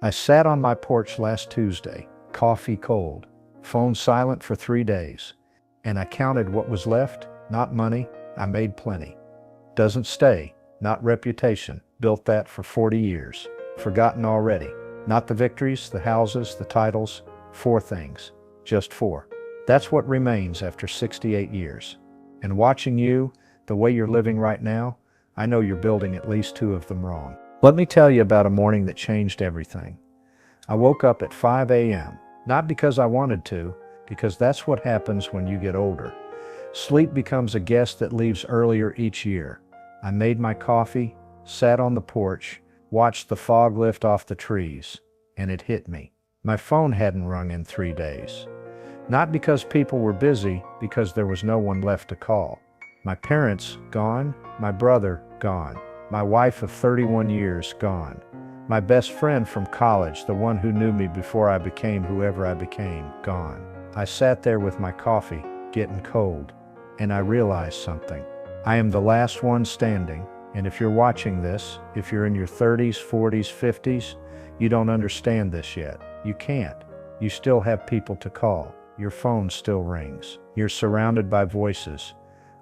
I sat on my porch last Tuesday, coffee cold, phone silent for 3 days, and I counted what was left. Not money, I made plenty. Doesn't stay, not reputation, built that for 40 years. Forgotten already. Not the victories, the houses, the titles. 4 things. Just 4. That's what remains after 68 years. And watching you, the way you're living right now, I know you're building at least 2 of them wrong. Let me tell you about a morning that changed everything. I woke up at 5 a.m., not because I wanted to, because that's what happens when you get older. Sleep becomes a guest that leaves earlier each year. I made my coffee, sat on the porch, watched the fog lift off the trees, and it hit me. My phone hadn't rung in 3 days. Not because people were busy, because there was no one left to call. My parents, gone. My brother, gone. My wife of 31 years, gone. My best friend from college, the one who knew me before I became whoever I became, gone. I sat there with my coffee, getting cold, and I realized something. I am the last one standing, and if you're watching this, if you're in your 30s, 40s, 50s, you don't understand this yet. You can't. You still have people to call. Your phone still rings. You're surrounded by voices,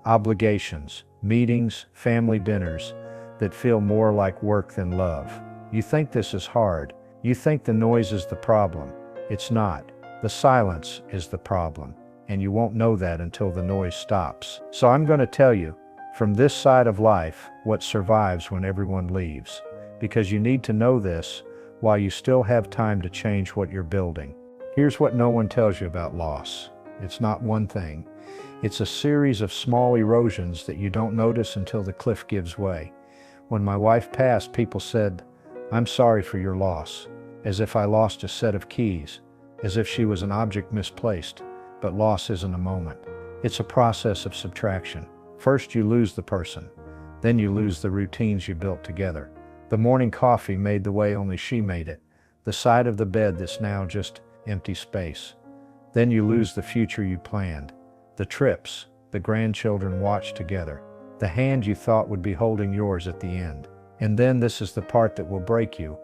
obligations, meetings, family dinners that feel more like work than love. You think this is hard. You think the noise is the problem. It's not. The silence is the problem, and you won't know that until the noise stops. So I'm going to tell you, from this side of life, what survives when everyone leaves, because you need to know this while you still have time to change what you're building. Here's what no one tells you about loss. It's not one thing. It's a series of small erosions that you don't notice until the cliff gives way. When my wife passed, people said, "I'm sorry for your loss," as if I lost a set of keys, as if she was an object misplaced. But loss isn't a moment. It's a process of subtraction. First you lose the person, then you lose the routines you built together. The morning coffee made the way only she made it, the side of the bed that's now just empty space. Then you lose the future you planned, the trips, the grandchildren watched together, the hand you thought would be holding yours at the end. And then this is the part that will break you.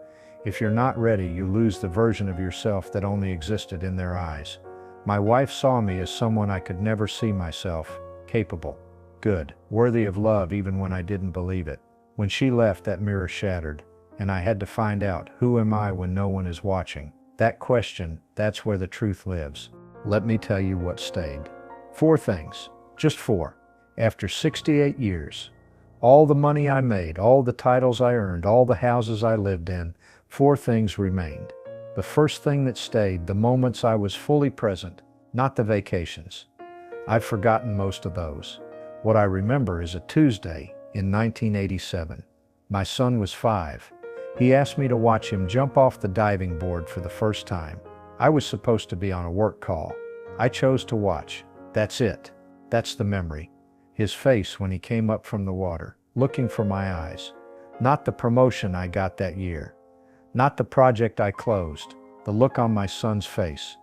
If you're not ready, you lose the version of yourself that only existed in their eyes. My wife saw me as someone I could never see myself, capable, good, worthy of love even when I didn't believe it. When she left, that mirror shattered, and I had to find out, who am I when no one is watching? That question, that's where the truth lives. Let me tell you what stayed. 4 things, just 4. After 68 years, all the money I made, all the titles I earned, all the houses I lived in, 4 things remained. The first thing that stayed, the moments I was fully present, not the vacations. I've forgotten most of those. What I remember is a Tuesday in 1987. My son was 5. He asked me to watch him jump off the diving board for the first time. I was supposed to be on a work call. I chose to watch. That's it. That's the memory. His face when he came up from the water, looking for my eyes. Not the promotion I got that year. Not the project I closed. The look on my son's face.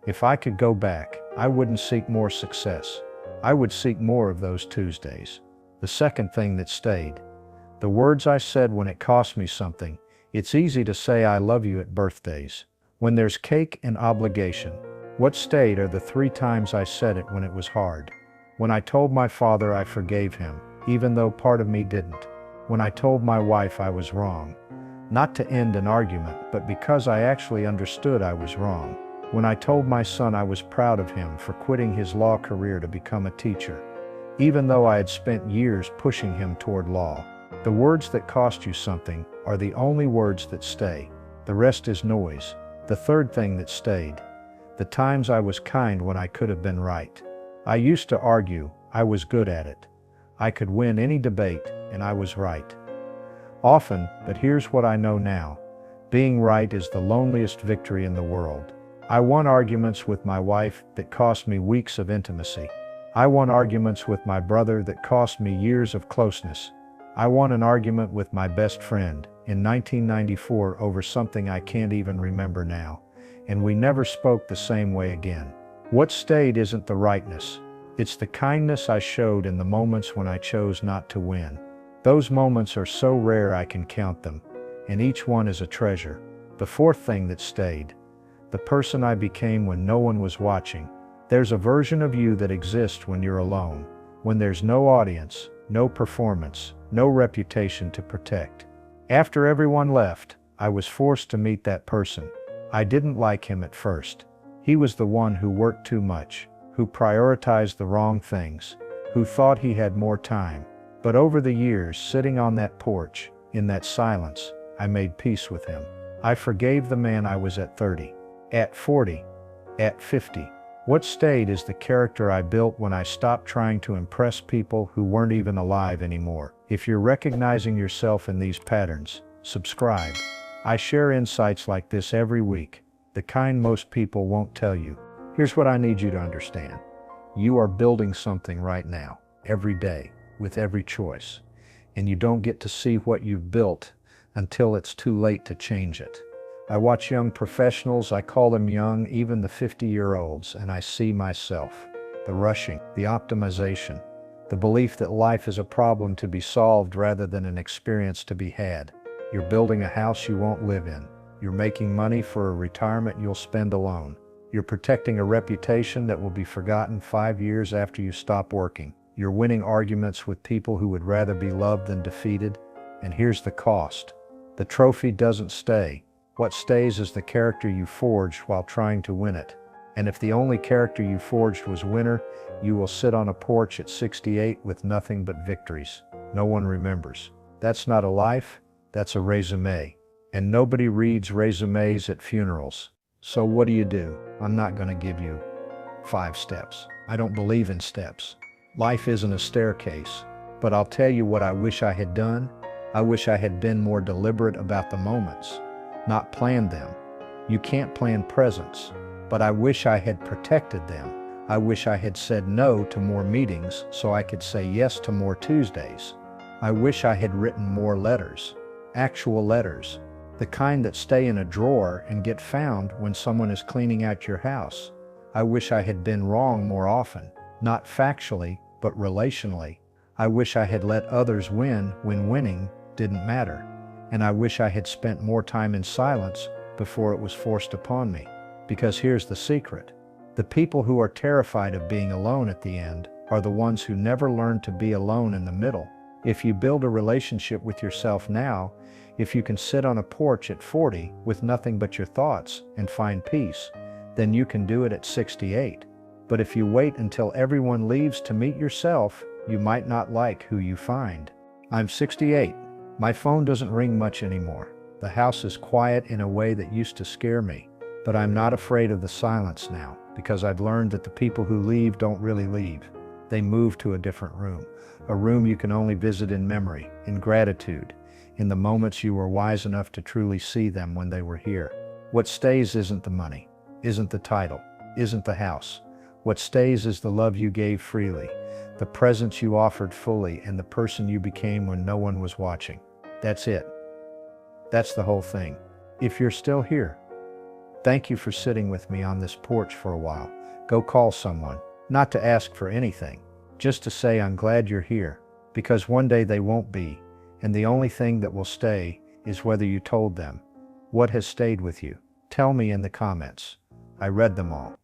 If I could go back, I wouldn't seek more success. I would seek more of those Tuesdays. The second thing that stayed. The words I said when it cost me something. It's easy to say I love you at birthdays. When there's cake and obligation. What stayed are the 3 times I said it when it was hard. When I told my father I forgave him, even though part of me didn't. When I told my wife I was wrong. Not to end an argument, but because I actually understood I was wrong. When I told my son I was proud of him for quitting his law career to become a teacher, even though I had spent years pushing him toward law. The words that cost you something are the only words that stay. The rest is noise. The third thing that stayed. The times I was kind when I could have been right. I used to argue. I was good at it. I could win any debate, and I was right. Often, but here's what I know now. Being right is the loneliest victory in the world. I won arguments with my wife that cost me weeks of intimacy. I won arguments with my brother that cost me years of closeness. I won an argument with my best friend in 1994 over something I can't even remember now, and we never spoke the same way again. What stayed isn't the rightness. It's the kindness I showed in the moments when I chose not to win. Those moments are so rare I can count them, and each one is a treasure. The fourth thing that stayed, the person I became when no one was watching. There's a version of you that exists when you're alone, when there's no audience, no performance, no reputation to protect. After everyone left, I was forced to meet that person. I didn't like him at first. He was the one who worked too much, who prioritized the wrong things, who thought he had more time. But over the years, sitting on that porch, in that silence, I made peace with him. I forgave the man I was at 30, at 40, at 50. What stayed is the character I built when I stopped trying to impress people who weren't even alive anymore. If you're recognizing yourself in these patterns, subscribe. I share insights like this every week, the kind most people won't tell you. Here's what I need you to understand. You are building something right now, every day, with every choice. And you don't get to see what you've built until it's too late to change it. I watch young professionals, I call them young, even the 50-year-olds, and I see myself. The rushing, the optimization, the belief that life is a problem to be solved rather than an experience to be had. You're building a house you won't live in. You're making money for a retirement you'll spend alone. You're protecting a reputation that will be forgotten 5 years after you stop working. You're winning arguments with people who would rather be loved than defeated. And here's the cost. The trophy doesn't stay. What stays is the character you forged while trying to win it. And if the only character you forged was winner, you will sit on a porch at 68 with nothing but victories. No one remembers. That's not a life, that's a resume. And nobody reads resumes at funerals. So what do? I'm not going to give you 5 steps. I don't believe in steps. Life isn't a staircase. But I'll tell you what I wish I had done. I wish I had been more deliberate about the moments, not planned them. You can't plan presents, but I wish I had protected them. I wish I had said no to more meetings so I could say yes to more Tuesdays. I wish I had written more letters, actual letters, the kind that stay in a drawer and get found when someone is cleaning out your house. I wish I had been wrong more often, not factually, but relationally. I wish I had let others win when winning didn't matter. And I wish I had spent more time in silence before it was forced upon me. Because here's the secret. The people who are terrified of being alone at the end are the ones who never learned to be alone in the middle. If you build a relationship with yourself now, if you can sit on a porch at 40 with nothing but your thoughts and find peace, then you can do it at 68. But if you wait until everyone leaves to meet yourself, you might not like who you find. I'm 68. My phone doesn't ring much anymore. The house is quiet in a way that used to scare me. But I'm not afraid of the silence now, because I've learned that the people who leave don't really leave. They move to a different room. A room you can only visit in memory, in gratitude, in the moments you were wise enough to truly see them when they were here. What stays isn't the money, isn't the title, isn't the house. What stays is the love you gave freely, the presence you offered fully, and the person you became when no one was watching. That's it. That's the whole thing. If you're still here, thank you for sitting with me on this porch for a while. Go call someone, not to ask for anything, just to say I'm glad you're here, because one day they won't be, and the only thing that will stay is whether you told them. What has stayed with you? Tell me in the comments. I read them all.